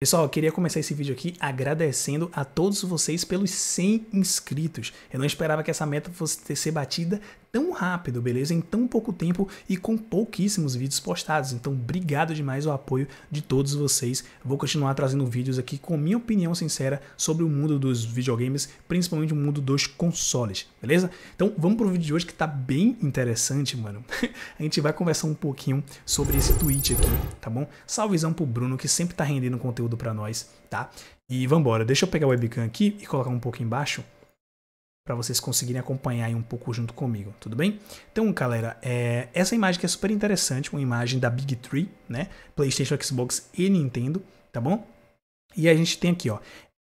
Pessoal, eu queria começar esse vídeo aqui agradecendo a todos vocês pelos 100 inscritos. Eu não esperava que essa meta fosse ser batida tão rápido, beleza? Em tão pouco tempo e com pouquíssimos vídeos postados. Então, obrigado demais o apoio de todos vocês. Vou continuar trazendo vídeos aqui com minha opinião sincera sobre o mundo dos videogames, principalmente o mundo dos consoles, beleza? Então, vamos pro vídeo de hoje que tá bem interessante, mano. A gente vai conversar um pouquinho sobre esse tweet aqui, tá bom? Salvezão pro Bruno, que sempre tá rendendo conteúdo pra nós, tá? E vambora, deixa eu pegar o webcam aqui e colocar um pouco embaixo para vocês conseguirem acompanhar aí um pouco junto comigo, tudo bem? Então, galera, essa imagem que é super interessante, uma imagem da Big Three, né? PlayStation, Xbox e Nintendo, tá bom? E a gente tem aqui, ó,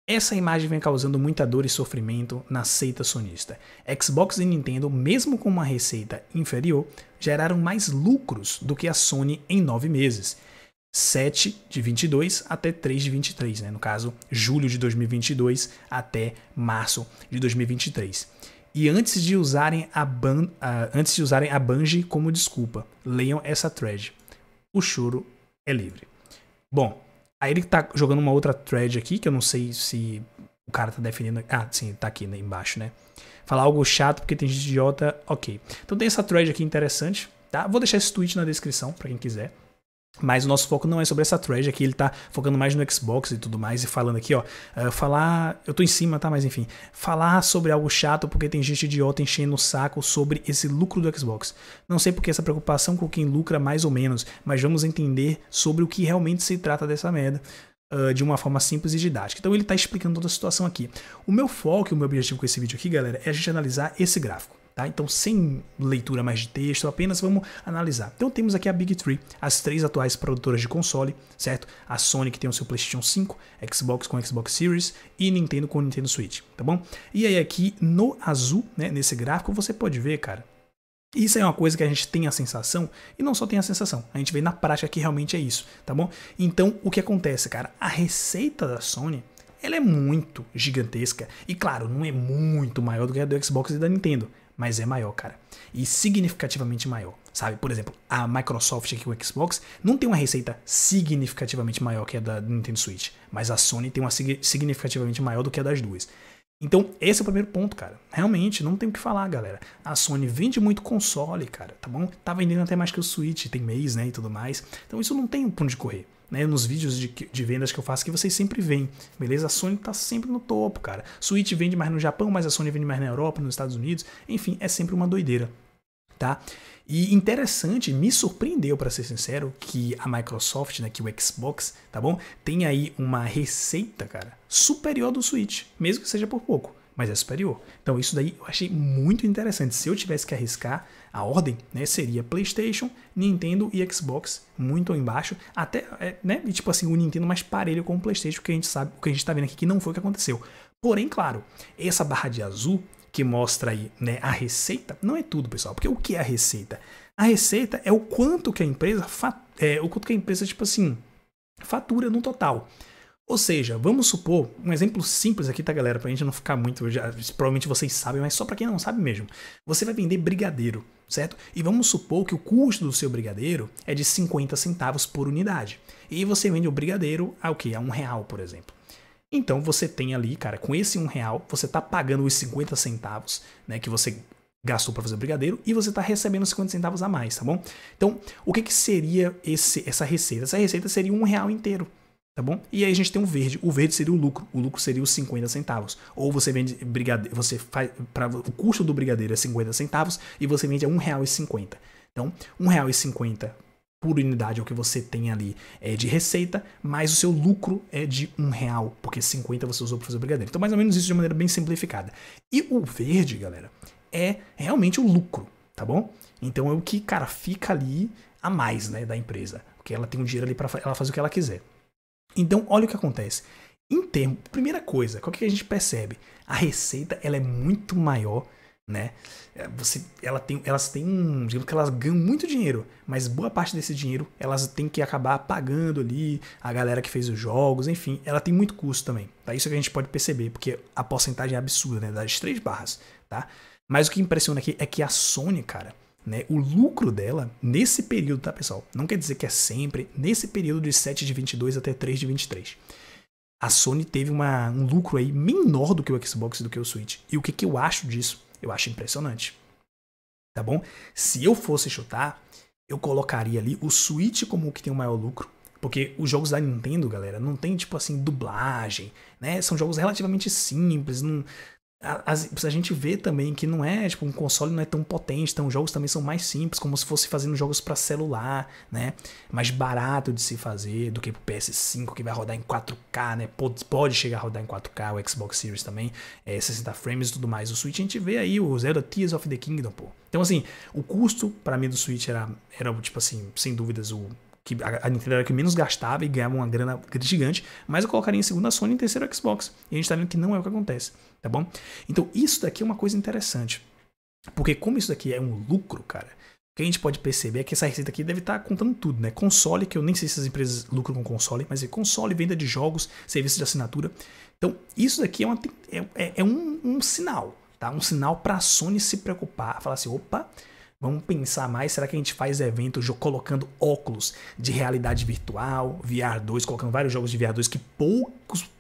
essa imagem vem causando muita dor e sofrimento na seita sonista. Xbox e Nintendo, mesmo com uma receita inferior, geraram mais lucros do que a Sony em 9 meses. 7 de 22 até 3 de 23, né? No caso, julho de 2022 até março de 2023. E antes de usarem a Bungie como desculpa, leiam essa thread. O choro é livre. Bom, aí ele tá jogando uma outra thread aqui, que eu não sei se o cara tá definindo... Ah, sim, tá aqui, né, embaixo, né? Falar algo chato porque tem gente idiota, ok. Então tem essa thread aqui interessante, tá? Vou deixar esse tweet na descrição pra quem quiser. Mas o nosso foco não é sobre essa thread aqui, ele tá focando mais no Xbox e tudo mais, e falando aqui, ó, eu tô em cima, tá, mas enfim, falar sobre algo chato porque tem gente idiota enchendo o saco sobre esse lucro do Xbox. Não sei porque essa preocupação com quem lucra mais ou menos, mas vamos entender sobre o que realmente se trata dessa merda. De uma forma simples e didática. Então ele está explicando toda a situação aqui. O meu foco e o meu objetivo com esse vídeo aqui, galera, é a gente analisar esse gráfico. Tá? Então, sem leitura mais de texto, apenas vamos analisar. Então, temos aqui a Big Three, as 3 atuais produtoras de console, certo? A Sony, que tem o seu PlayStation 5, Xbox com o Xbox Series e Nintendo com o Nintendo Switch, tá bom? E aí, aqui no azul, né, nesse gráfico, você pode ver, cara, isso é uma coisa que a gente tem a sensação, e não só tem a sensação, a gente vê na prática que realmente é isso, tá bom? Então, o que acontece, cara? A receita da Sony, ela é muito gigantesca, e claro, não é muito maior do que a do Xbox e da Nintendo, mas é maior, cara. E significativamente maior, sabe? Por exemplo, a Microsoft aqui com o Xbox não tem uma receita significativamente maior que a da Nintendo Switch, mas a Sony tem uma significativamente maior do que a das duas. Então, esse é o primeiro ponto, cara. Realmente, não tem o que falar, galera. A Sony vende muito console, cara, tá bom? Tá vendendo até mais que o Switch, tem mês, né, e tudo mais. Então, isso não tem pra onde correr. Né, nos vídeos de vendas que eu faço que vocês sempre veem, beleza? A Sony tá sempre no topo, cara. Switch vende mais no Japão, mas a Sony vende mais na Europa, nos Estados Unidos. Enfim, é sempre uma doideira, tá? E interessante, me surpreendeu, para ser sincero, que a Microsoft, né, que o Xbox, tá bom? Tem aí uma receita, cara, superior do Switch, mesmo que seja por pouco, mas é superior. Então isso daí eu achei muito interessante. Se eu tivesse que arriscar, a ordem, né, seria PlayStation, Nintendo e Xbox, muito embaixo, até, né, e tipo assim, o Nintendo mais parelho com o PlayStation, que a gente sabe, o que a gente tá vendo aqui que não foi o que aconteceu. Porém, claro, essa barra de azul que mostra aí, né, a receita, não é tudo, pessoal, porque o que é a receita? A receita é o quanto que a empresa, tipo assim, fatura no total. Ou seja, vamos supor, um exemplo simples aqui, tá, galera, pra gente não ficar muito, provavelmente vocês sabem, mas só pra quem não sabe mesmo. Você vai vender brigadeiro, certo? E vamos supor que o custo do seu brigadeiro é de 50 centavos por unidade. E você vende o brigadeiro a o quê? A R$1, por exemplo. Então você tem ali, cara, com esse R$1, você tá pagando os 50 centavos, né, que você gastou para fazer o brigadeiro, e você tá recebendo 50 centavos a mais, tá bom? Então, o que seria essa receita? Essa receita seria R$1 inteiro. Tá bom? E aí a gente tem o verde seria o lucro seria os 50 centavos. Ou você vende brigadeiro, você faz, o custo do brigadeiro é 50 centavos e você vende a R$1,50. Então, R$1,50 por unidade é o que você tem ali de receita, mas o seu lucro é de R$1, porque 50 você usou para fazer o brigadeiro. Então, mais ou menos isso de maneira bem simplificada. E o verde, galera, é realmente o lucro, tá bom? Então é o que, cara, fica ali a mais, né, da empresa, porque ela tem um dinheiro ali para ela fazer o que ela quiser. Então, olha o que acontece. Primeira coisa, qual que a gente percebe? A receita, ela é muito maior, né? Elas têm, digamos que elas ganham muito dinheiro, mas boa parte desse dinheiro elas têm que acabar pagando ali a galera que fez os jogos, enfim, ela tem muito custo também, tá? Isso que a gente pode perceber, porque a porcentagem é absurda, né? Das 3 barras, tá? Mas o que impressiona aqui é que a Sony, cara, né, o lucro dela nesse período, tá, pessoal? Não quer dizer que é sempre, nesse período de 7 de 22 até 3 de 23. a Sony teve um lucro aí menor do que o Xbox e do que o Switch. E o que eu acho disso? Eu acho impressionante. Tá bom? Se eu fosse chutar, eu colocaria ali o Switch como o que tem o maior lucro. Porque os jogos da Nintendo, galera, não tem, tipo assim, dublagem, né? São jogos relativamente simples. A gente vê também que não é, tipo, um console não é tão potente, então os jogos também são mais simples, como se fosse fazendo jogos para celular, né? Mais barato de se fazer do que pro PS5, que vai rodar em 4K, né? Pode chegar a rodar em 4K, o Xbox Series também, 60 frames e tudo mais. O Switch a gente vê aí o Zelda Tears of the Kingdom, pô. Então, assim, o custo para mim do Switch era, tipo assim, sem dúvidas que a Nintendo era que menos gastava e ganhava uma grana gigante, mas eu colocaria em segundo a Sony e em terceiro a Xbox. E a gente tá vendo que não é o que acontece, tá bom? Então isso daqui é uma coisa interessante, porque como isso daqui é um lucro, cara, o que a gente pode perceber é que essa receita aqui deve estar contando tudo, né? Console, que eu nem sei se as empresas lucram com console, mas é console, venda de jogos, serviço de assinatura. Então isso daqui é um sinal, tá? Um sinal para a Sony se preocupar, falar assim, opa, vamos pensar mais, será que a gente faz eventos colocando óculos de realidade virtual, VR2, colocando vários jogos de VR2 que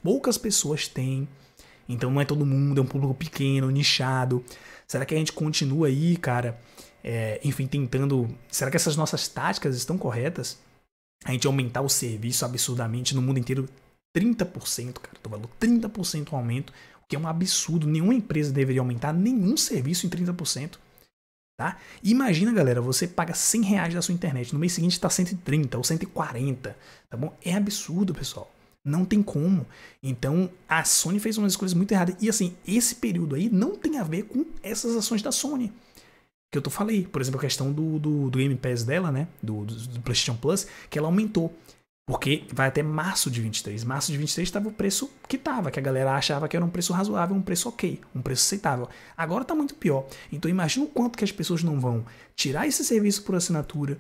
poucas pessoas têm. Então não é todo mundo, é um público pequeno, nichado. Será que a gente continua aí, cara, enfim, tentando... Será que essas nossas táticas estão corretas? A gente aumentar o serviço absurdamente no mundo inteiro 30%, cara, tô falando 30% aumento, o que é um absurdo. Nenhuma empresa deveria aumentar nenhum serviço em 30%. Tá? Imagina, galera, você paga R$100 da sua internet, no mês seguinte tá 130 ou 140, tá bom? É absurdo, pessoal. Não tem como. Então, a Sony fez umas escolhas muito erradas. E assim, esse período aí não tem a ver com essas ações da Sony. Que eu falei, por exemplo, a questão do Game Pass dela, né? Do PlayStation Plus, que ela aumentou. Porque vai até março de 23. Março de 23 estava o preço que estava, que a galera achava que era um preço razoável, um preço ok, um preço aceitável. Agora está muito pior. Então imagina o quanto que as pessoas não vão tirar esse serviço por assinatura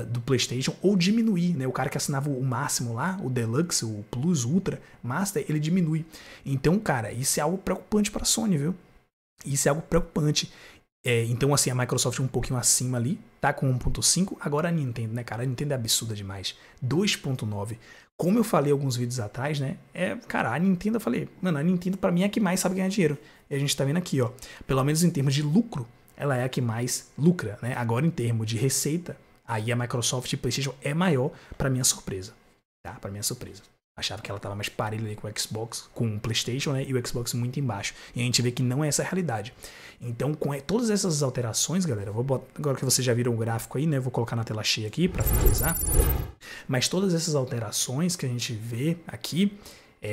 do PlayStation ou diminuir, né? O cara que assinava o máximo lá, o Deluxe, o Plus, o Ultra, Master, ele diminui. Então, cara, isso é algo preocupante para a Sony, viu? Isso é algo preocupante. Então, assim, a Microsoft um pouquinho acima ali, tá com 1.5. Agora a Nintendo, né, cara? A Nintendo é absurda demais. 2.9. Como eu falei alguns vídeos atrás, né? Cara, a Nintendo, eu falei, mano, a Nintendo pra mim é a que mais sabe ganhar dinheiro. E a gente tá vendo aqui, ó. Pelo menos em termos de lucro, ela é a que mais lucra, né? Agora, em termos de receita, aí a Microsoft e PlayStation é maior, pra minha surpresa. Tá? Pra minha surpresa. Achava que ela estava mais parelha ali com o Xbox, com o PlayStation, né? E o Xbox muito embaixo. E a gente vê que não é essa a realidade. Então, com todas essas alterações, galera, agora que vocês já viram o gráfico aí, né? Vou colocar na tela cheia aqui para finalizar. Mas todas essas alterações que a gente vê aqui,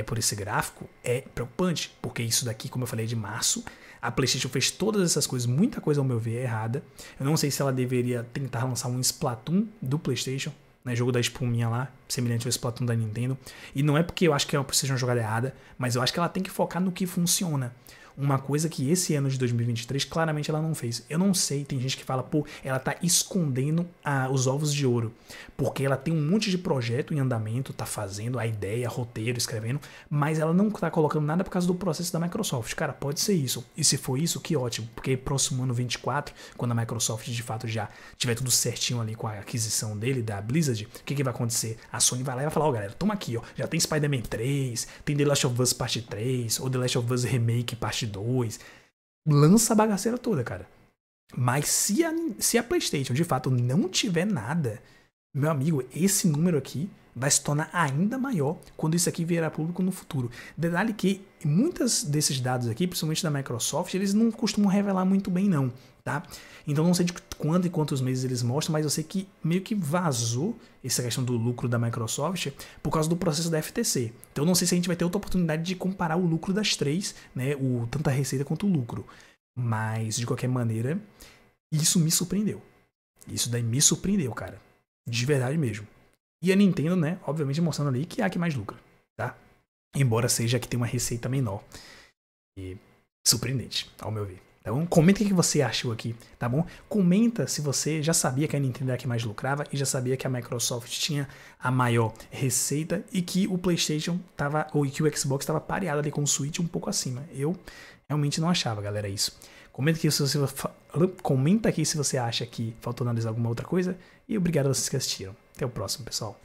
por esse gráfico, é preocupante. Porque isso daqui, como eu falei, é de março. A PlayStation fez todas essas coisas, muita coisa ao meu ver é errada. Eu não sei se ela deveria tentar lançar um Splatoon do PlayStation, né, jogo da espuminha lá, semelhante ao Splatoon da Nintendo. E não é porque eu acho que seja uma jogada errada, mas eu acho que ela tem que focar no que funciona. Uma coisa que esse ano de 2023 claramente ela não fez. Eu não sei, tem gente que fala, pô, ela tá escondendo os ovos de ouro, porque ela tem um monte de projeto em andamento, tá fazendo a ideia, roteiro, escrevendo, mas ela não tá colocando nada por causa do processo da Microsoft. Cara, pode ser isso. E se for isso, que ótimo, porque próximo ano 24, quando a Microsoft de fato já tiver tudo certinho ali com a aquisição dele, da Blizzard, o que vai acontecer? A Sony vai lá e vai falar, ó, galera, toma aqui, ó, já tem Spider-Man 3, tem The Last of Us Parte 3, ou The Last of Us Remake Parte 2, lança a bagaceira toda, cara. Mas se a PlayStation de fato não tiver nada, meu amigo, esse número aqui vai se tornar ainda maior quando isso aqui virar público no futuro. Detalhe que muitos desses dados aqui, principalmente da Microsoft, eles não costumam revelar muito bem não, tá? Então não sei de quando e quantos meses eles mostram, mas eu sei que meio que vazou essa questão do lucro da Microsoft por causa do processo da FTC. Então não sei se a gente vai ter outra oportunidade de comparar o lucro das três, né? Tanto a receita quanto o lucro. Mas, de qualquer maneira, isso me surpreendeu. Isso daí me surpreendeu, cara. De verdade mesmo. E a Nintendo, né, obviamente mostrando ali que é a que mais lucra, tá? Embora seja a que tem uma receita menor. E surpreendente, ao meu ver. Então, comenta o que você achou aqui, tá bom? Comenta se você já sabia que a Nintendo era a que mais lucrava e já sabia que a Microsoft tinha a maior receita e que o PlayStation tava, ou que o Xbox estava pareado ali com o Switch um pouco acima. Eu realmente não achava, galera, isso. Comenta aqui se você acha que faltou analisar alguma outra coisa e obrigado a vocês que assistiram. Até o próximo, pessoal.